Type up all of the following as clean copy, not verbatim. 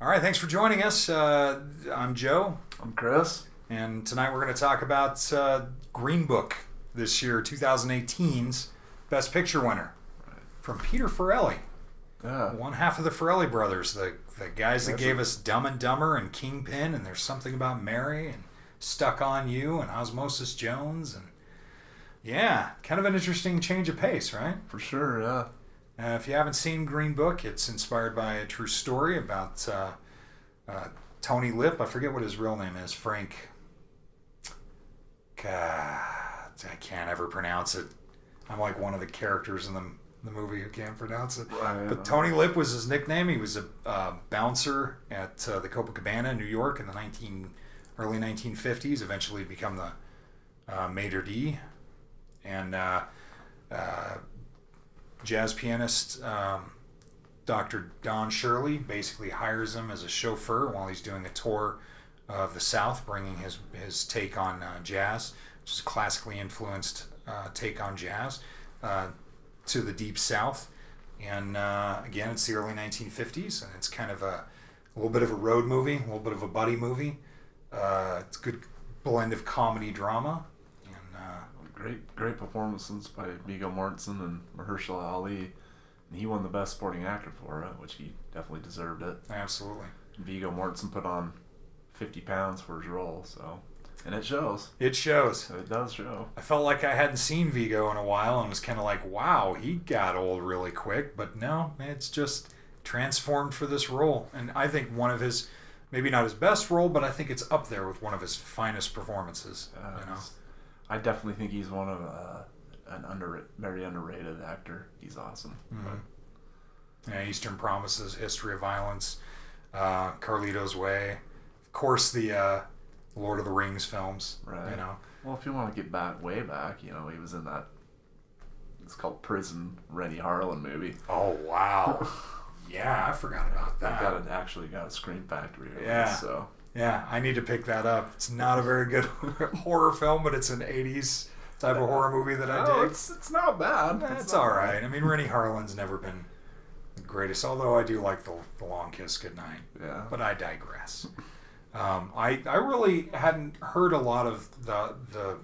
All right, thanks for joining us. I'm Joe, I'm Chris. and tonight we're going to talk about Green Book, this year, 2018's Best Picture winner, from Peter Farrelly, Yeah. one half of the Farrelly brothers, the guys that That's gave it. us Dumb and Dumber and Kingpin, and There's Something About Mary, and Stuck on You, and Osmosis Jones, and yeah, kind of an interesting change of pace, right? For sure, yeah. If you haven't seen Green Book, it's inspired by a true story about Tony Lip. I forget what his real name is. Frank. God, I can't ever pronounce it. I'm like one of the characters in the movie who can't pronounce it. Right, But Tony Lip was his nickname. He was a bouncer at the Copacabana in New York in the early 1950s. Eventually become the maitre d'. And jazz pianist Dr. Don Shirley basically hires him as a chauffeur while he's doing a tour of the South, bringing his take on jazz, which is a classically influenced take on jazz, to the Deep South. And again, it's the early 1950s, and it's kind of a little bit of a road movie, a little bit of a buddy movie. It's a good blend of comedy drama. Great performances by Viggo Mortensen and Mahershala Ali. And he won the Best Supporting Actor for it, which he definitely deserved it. Absolutely. Viggo Mortensen put on 50 pounds for his role, so... And it shows. It shows. It does show. I felt like I hadn't seen Viggo in a while and was kind of like, wow, he got old really quick. But no, it's just transformed for this role. And I think one of his, maybe not his best role, but I think it's up there with one of his finest performances. I definitely think he's one of very underrated actor. He's awesome. Mm-hmm. Yeah, Eastern Promises, History of Violence, Carlito's Way, of course the Lord of the Rings films. Right. Well, if you want to get way back, he was in that. It's called Prison, Rennie Harlan movie. Oh wow. Yeah, I forgot about that. Actually got a Scream Factory release, Yeah. So. Yeah, I need to pick that up. It's not a very good horror film, but it's an 80s type of horror movie that I dig. It's not bad. It's all right. I mean, Rennie Harlan's never been the greatest, although I do like the Long Kiss Goodnight. Yeah. But I digress. I really hadn't heard a lot of the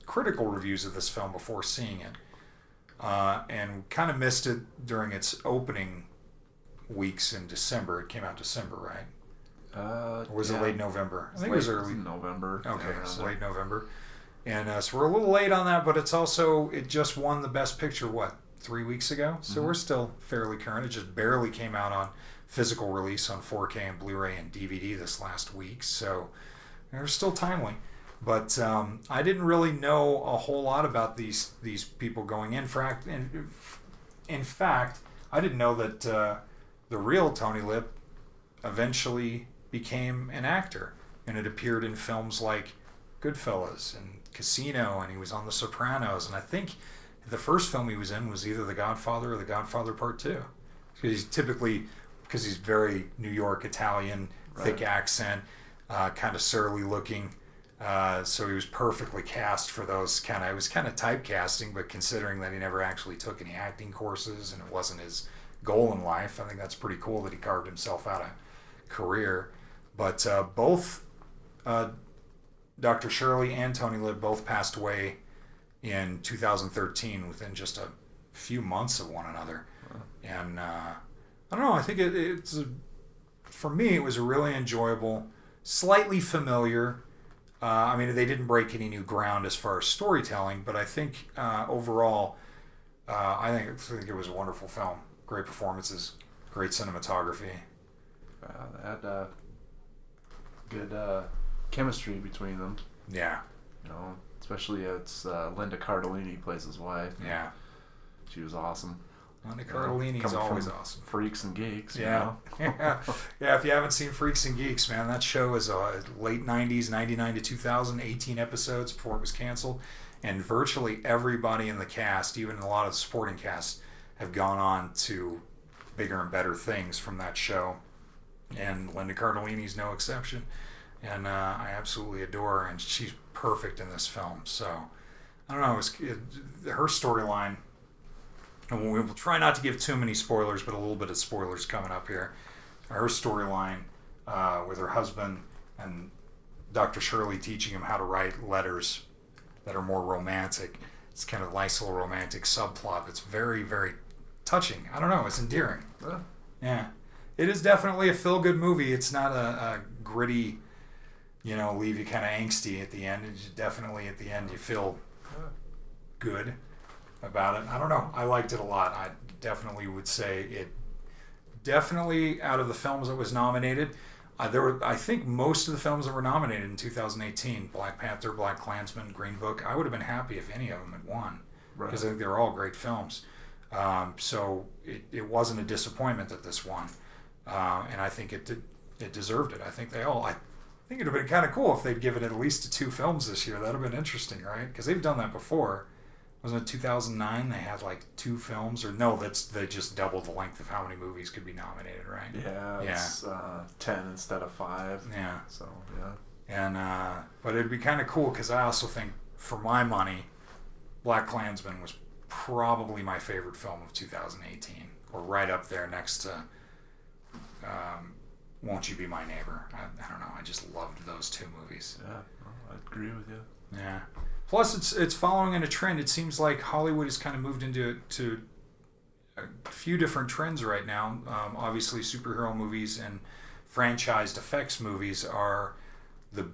critical reviews of this film before seeing it, and kind of missed it during its opening weeks in December. It came out December, right? Or was it late November? I think it was early November. Okay, so late November. And so we're a little late on that, but it just won the Best Picture, 3 weeks ago? So we're still fairly current. It just barely came out on physical release on 4K and Blu-ray and DVD this last week, so they're still timely. But I didn't really know a whole lot about these people going in. In fact, I didn't know that the real Tony Lip eventually became an actor, and it appeared in films like Goodfellas and Casino, and he was on The Sopranos, and I think the first film he was in was either The Godfather or The Godfather Part 2. Because he's very New York Italian, thick accent, kind of surly looking, so he was perfectly cast for those it was kind of typecasting, but considering that he never actually took any acting courses and it wasn't his goal in life, I think that's pretty cool that he carved himself out a career. But both Dr. Shirley and Tony Lip both passed away in 2013 within just a few months of one another. And I don't know, I think for me it was a really enjoyable, slightly familiar. I mean, they didn't break any new ground as far as storytelling, but I think overall, I think it was a wonderful film. Great performances, great cinematography. They had good chemistry between them. Yeah. Especially it's Linda Cardellini plays his wife. Yeah. She was awesome. Linda Cardellini's always awesome. Freaks and Geeks. Yeah. Yeah. If you haven't seen Freaks and Geeks, man, that show is late 90s, 99 to 2000, 18 episodes before it was canceled. And virtually everybody in the cast, even a lot of the supporting cast, have gone on to bigger and better things from that show. And Linda Cardellini's no exception. And I absolutely adore her, and she's perfect in this film. So, I don't know, her storyline, and we'll try not to give too many spoilers, but a little bit of spoilers coming up here. her storyline with her husband and Dr. Shirley teaching him how to write letters that are more romantic. It's kind of a nice little romantic subplot that's very, very touching. I don't know. It's endearing. Yeah. It is definitely a feel-good movie. It's not a gritty, leave you kind of angsty at the end. It's definitely at the end you feel good about it. I don't know. I liked it a lot. I definitely would say it definitely out of the films that was nominated, I think most of the films that were nominated in 2018, Black Panther, Black Klansman, Green Book, I would have been happy if any of them had won. Because I think they were all great films. So it wasn't a disappointment that this won. And I think it deserved it. I think it would have been kind of cool if they'd given it at least to 2 films this year. That would have been interesting, right? Because they've done that before. Wasn't it 2009? They had like 2 films, or no? They just doubled the length of how many movies could be nominated, right? Yeah, it's 10 instead of 5. Yeah. So yeah. And but it'd be kind of cool because I also think, for my money, Black Klansman was probably my favorite film of 2018, or right up there next to Won't You Be My Neighbor. I don't know. I just loved those 2 movies. Yeah, I agree with you. Yeah. Plus, it's following in a trend. It seems like Hollywood has kind of moved into a few different trends right now. Obviously, superhero movies and franchised effects movies are the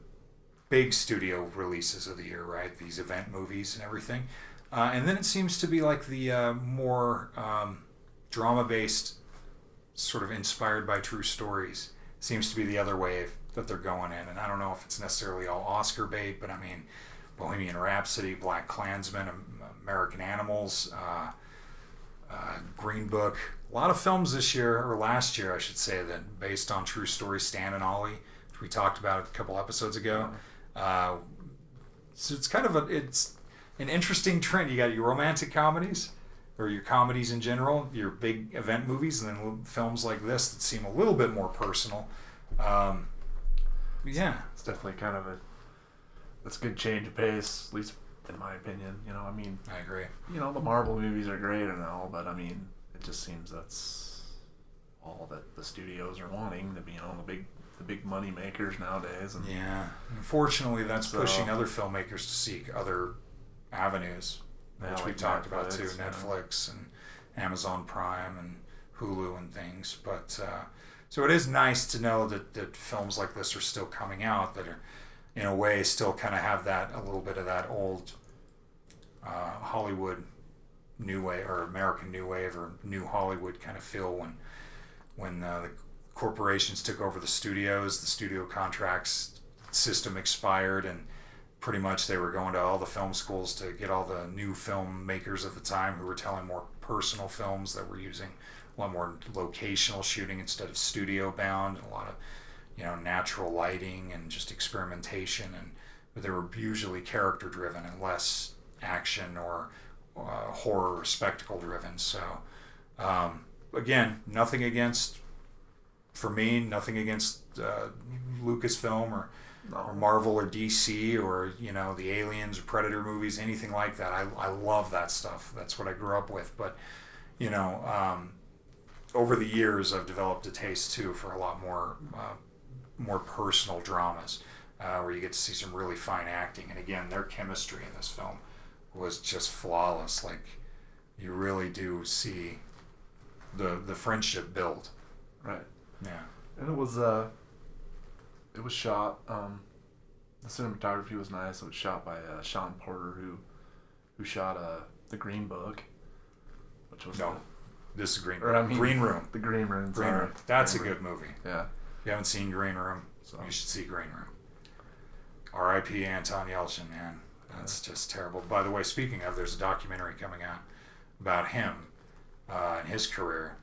big studio releases of the year, right? These event movies and everything. And then it seems to be like the more drama-based, sort of inspired by true stories, seems to be the other wave that they're going in. And I don't know if it's necessarily all Oscar bait, but I mean, Bohemian Rhapsody, Black Klansman, American Animals, Green Book. A lot of films this year, or last year, I should say, that based on true stories. Stan and Ollie, which we talked about a couple episodes ago. So it's kind of it's an interesting trend. You got your romantic comedies, or your comedies in general, your big event movies, and then films like this that seem a little bit more personal. Yeah, it's definitely kind of that's a good change of pace, at least in my opinion. I mean, I agree. The Marvel movies are great and all, but I mean, it just seems that's all that the studios are wanting. The big money makers nowadays. And yeah, unfortunately, that's pushing other filmmakers to seek other avenues, which we talked about too, Netflix and Amazon Prime and Hulu and things. But so it is nice to know that films like this are still coming out, that are, in a way, still kind of have a little bit of that old Hollywood new wave, or American new wave, or new Hollywood kind of feel when the corporations took over the studios. The studio contracts system expired, and pretty much they were going to all the film schools to get all the new filmmakers at the time who were telling more personal films, that were using a lot more locational shooting instead of studio bound, a lot of natural lighting and just experimentation, but they were usually character driven and less action or horror or spectacle driven. So again, nothing against Lucasfilm or Marvel or DC or the Aliens or Predator movies, anything like that. I love that stuff. That's what I grew up with. But over the years, I've developed a taste too for a lot more personal dramas, where you get to see some really fine acting. And again, their chemistry in this film was just flawless. Like, you really do see the friendship build. Right. Yeah. And it was shot. The cinematography was nice. It was shot by Sean Porter, who shot The Green Book, which was this is Green Room. The Green Room. Green Room. That's a good movie. Yeah. If you haven't seen Green Room, you should see Green Room. R.I.P. Anton Yelchin, man. That's just terrible. By the way, speaking of, there's a documentary coming out about him and his career.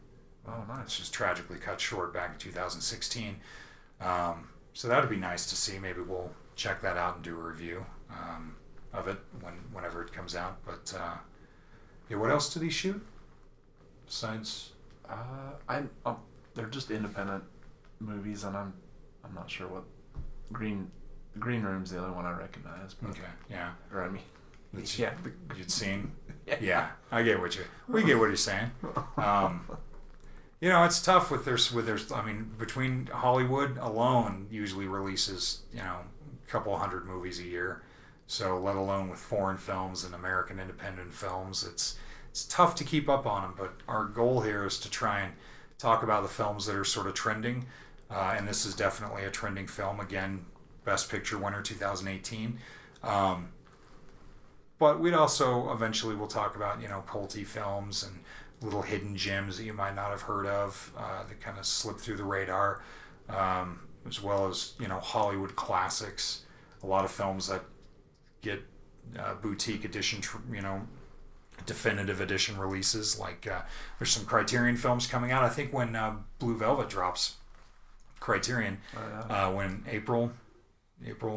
Oh, nice. It's just tragically cut short back in 2016. So that would be nice to see. Maybe we'll check that out and do a review of it whenever it comes out. But what else did he shoot besides? They're just independent movies, and I'm not sure what Green Room's the only one I recognize. But, okay, yeah. Or I mean, you'd seen. Yeah, I get what we get what you're saying. You know, it's tough with their. I mean, between Hollywood alone, usually releases a couple hundred movies a year. So let alone with foreign films and American independent films, it's tough to keep up on them. But our goal here is to try and talk about the films that are sort of trending, and this is definitely a trending film. Again, Best Picture winner 2018. But we'd also eventually we'll talk about culty films and little hidden gems that you might not have heard of that kind of slip through the radar, as well as Hollywood classics. A lot of films that get boutique edition, definitive edition releases. Like there's some Criterion films coming out. I think when Blue Velvet drops, Criterion, when April,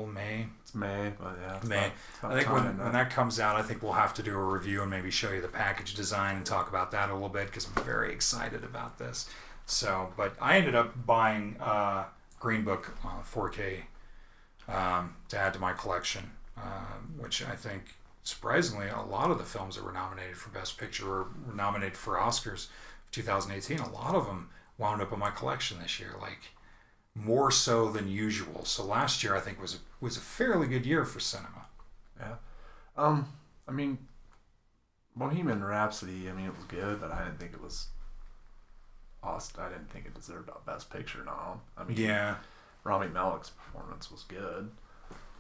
May. It's May, but yeah. May. I think when that comes out, I think we'll have to do a review and maybe show you the package design and talk about that a little bit because I'm very excited about this. So, but I ended up buying Green Book 4K to add to my collection, which I think surprisingly a lot of the films that were nominated for Best Picture or were nominated for Oscars for 2018, a lot of them wound up in my collection this year, like more so than usual. So last year I think was a fairly good year for cinema. Yeah. I mean, Bohemian Rhapsody, I mean, it was good, but I didn't think it was awesome. I didn't think it deserved a Best Picture nom. I mean, yeah, Rami Malek's performance was good,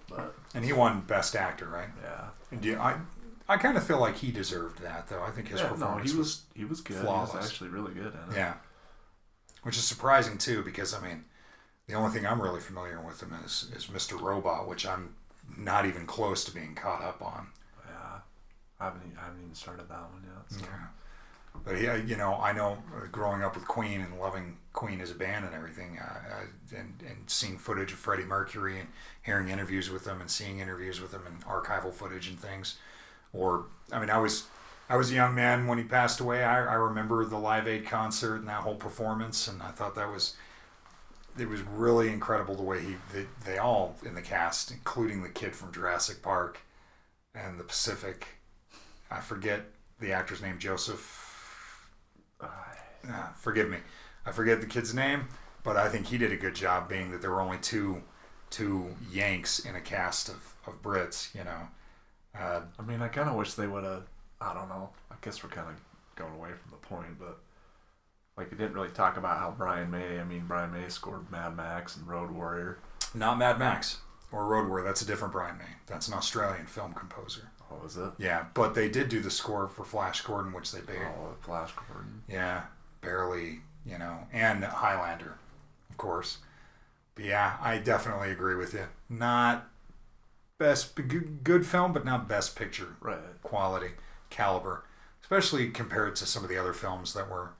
but and he won Best Actor, right? Yeah. And I kind of feel like he deserved that, though. I think his performance he was good. Flawless. He was actually really good in it. Yeah, which is surprising too, because I mean, the only thing I'm really familiar with him is Mr. Robot, which I'm not even close to being caught up on. Yeah, I haven't even started that one yet. So. Yeah. But yeah, I know growing up with Queen and loving Queen as a band and everything, and seeing footage of Freddie Mercury and hearing interviews with him and seeing interviews with him and archival footage and things. Or, I mean, I was a young man when he passed away. I remember the Live Aid concert and that whole performance, and I thought it was really incredible the way they all in the cast, including the kid from Jurassic Park and the Pacific. I forget the actor's name, Joseph. Forgive me. I forget the kid's name, but I think he did a good job being that there were only two Yanks in a cast of Brits, I mean, I kind of wish they would have, I don't know, I guess we're kind of going away from the point, but like it didn't really talk about how Brian May scored Mad Max and Road Warrior. Not Mad Max or Road Warrior, that's a different Brian May. That's an Australian film composer. Oh, is it? Yeah, but they did do the score for Flash Gordon, which they paid. Oh, Flash Gordon. Yeah, barely, and Highlander, of course. But yeah, I definitely agree with you. Not good film, but not Best Picture quality, caliber, especially compared to some of the other films that were.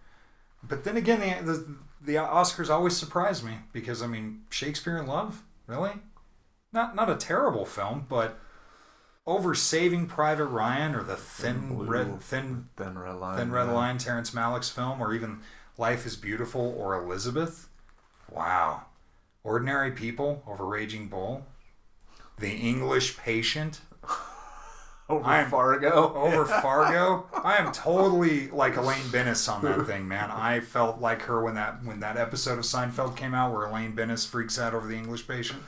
But then again, the Oscars always surprise me because I mean, Shakespeare in Love, really, not a terrible film, but over Saving Private Ryan or the Thin Red Line, Terrence Malick's film, or even Life is Beautiful or Elizabeth. Wow. Ordinary People over Raging Bull. The English Patient. Fargo. Fargo. I am totally like Elaine Bennis on that thing, man. I felt like her when that episode of Seinfeld came out where Elaine Bennis freaks out over The English Patient.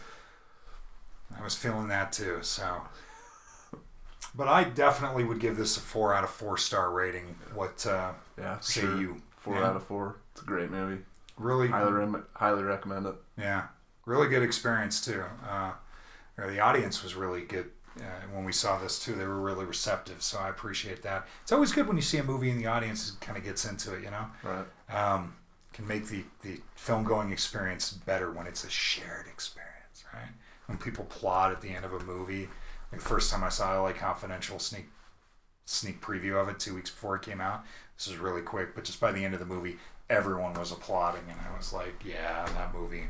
I was feeling that too, so. But I definitely would give this a 4 out of 4 star rating. What say sure. you? 4 out of 4. It's a great movie. Really, highly recommend it. Yeah, really good experience too. The audience was really good when we saw this too. They were really receptive, so I appreciate that. It's always good when you see a movie and the audience kind of gets into it. Right. Can make the film going experience better when it's a shared experience, right? When people plot at the end of a movie. Like the first time I saw LA Confidential sneak preview of it 2 weeks before it came out. This is really quick, but just by the end of the movie, everyone was applauding, and I was like, "Yeah, that movie,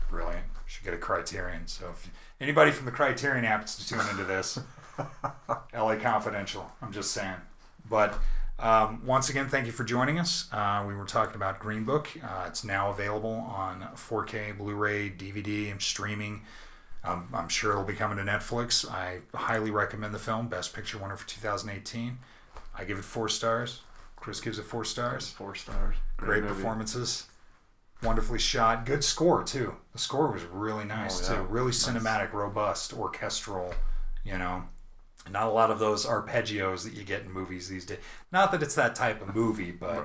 brilliant. Should get a Criterion." So if anybody from the Criterion happens to tune into this, LA Confidential. I'm just saying. But once again, thank you for joining us. We were talking about Green Book. It's now available on 4K, Blu-ray, DVD, and streaming. I'm sure it'll be coming to Netflix. I highly recommend the film. Best Picture winner for 2018. I give it 4 stars. Chris gives it 4 stars. 4 stars. Great performances. Wonderfully shot. Good score, too. The score was really nice, too. Really cinematic, robust, orchestral, you know. Not a lot of those arpeggios that you get in movies these days. Not that it's that type of movie, but,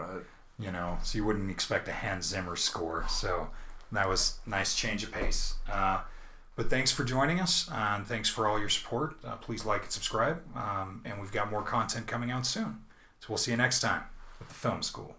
you know, so you wouldn't expect a Hans Zimmer score. So that was a nice change of pace. But thanks for joining us, and thanks for all your support. Please like and subscribe, and we've got more content coming out soon. So we'll see you next time at the Film School.